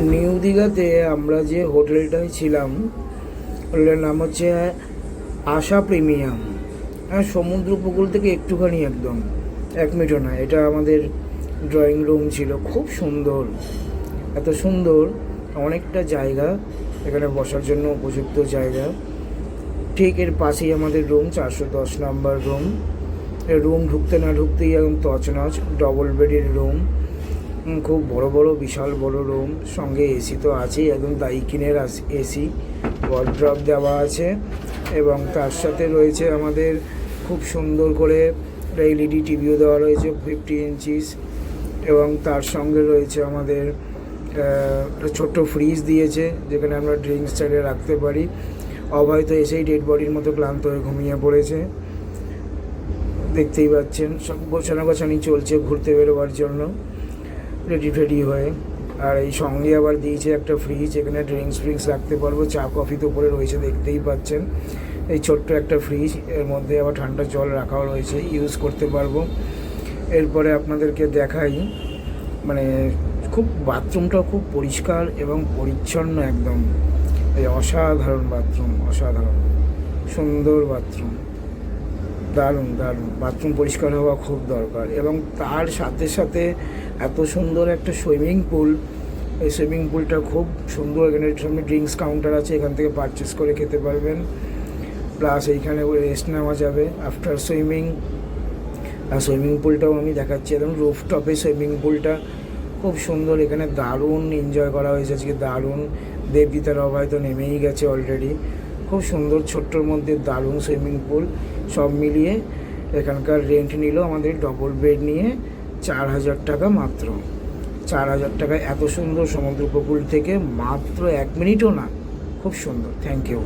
New দীঘাতে আমরা যে হোটেলটায় ছিলাম হোটেলের নাম হচ্ছে আশা প্রিমিয়াম। হ্যাঁ, সমুদ্র উপকূল থেকে একটুখানি একদম 1 মিনিটও না। এটা আমাদের ড্রয়িং রুম ছিল, খুব সুন্দর, এত সুন্দর, অনেকটা জায়গা এখানে বসার জন্য উপযুক্ত জায়গা। ঠিক এর পাশেই আমাদের রুম, 410 নম্বর রুম। রুম ঢুকতে না ঢুকতেই একদম তছনছ, ডবল বেডের রুম, খুব বড় বড় বিশাল বড় রুম, সঙ্গে এসি তো আছেই, একদম দাইকিনের এসি, ওয়ার্ড্রপ দেওয়া আছে এবং তার সাথে রয়েছে আমাদের খুব সুন্দর করে এলইডি টিভিও দেওয়া রয়েছে 50 ইঞ্চিস, এবং তার সঙ্গে রয়েছে আমাদের ছোট্ট ফ্রিজ দিয়েছে যেখানে আমরা ড্রিঙ্কস চাইলে রাখতে পারি। অভয় তো এসেই ডেড বডির মতো ক্লান্ত হয়ে ঘুমিয়ে পড়েছে, দেখতেই পাচ্ছেন। সব গোছানি চলছে ঘুরতে বেরোবার জন্য, রেডি হয়ে। আর এই সঙ্গে আবার দিয়েছে একটা ফ্রিজ, এখানে ড্রিঙ্কস রাখতে পারবো, চা কফি তো উপরে রয়েছে দেখতেই পাচ্ছেন। এই ছোট্ট একটা ফ্রিজ, এর মধ্যে আবার ঠান্ডা জল রাখাও রয়েছে, ইউজ করতে পারবো। এরপরে আপনাদেরকে দেখাই, মানে খুব বাথরুমটাও খুব পরিষ্কার এবং পরিচ্ছন্ন একদম। এই অসাধারণ বাথরুম, অসাধারণ সুন্দর বাথরুম, দারুণ বাথরুম পরিষ্কার হওয়া খুব দরকার। এবং তার সাথে সাথে এত সুন্দর একটা সুইমিং পুল, এই সুইমিং পুলটা খুব সুন্দর। এখানে সামনে ড্রিঙ্কস কাউন্টার আছে, এখান থেকে পারচেস করে খেতে পারবেন, প্লাস এইখানে রেস্ট নেওয়া যাবে আফটার সুইমিং। আর সুইমিং পুলটাও আমি দেখাচ্ছি, একদম রুফটপে সুইমিং পুলটা খুব সুন্দর। এখানে দারুণ এনজয় করা হয়েছে আজকে, দারুণ। দেবজিতার অভয় তো নেমেই গেছে অলরেডি। খুব সুন্দর ছোট্টর মধ্যে দারুণ সুইমিং পুল। সব মিলিয়ে এখানকার রেন্ট নিল আমাদের ডবল বেড নিয়ে 4000 টাকা মাত্র। 4000 টাকায় এত সুন্দর সমুদ্র উপকূল থেকে মাত্র 1 মিনিটও না, খুব সুন্দর। Thank you.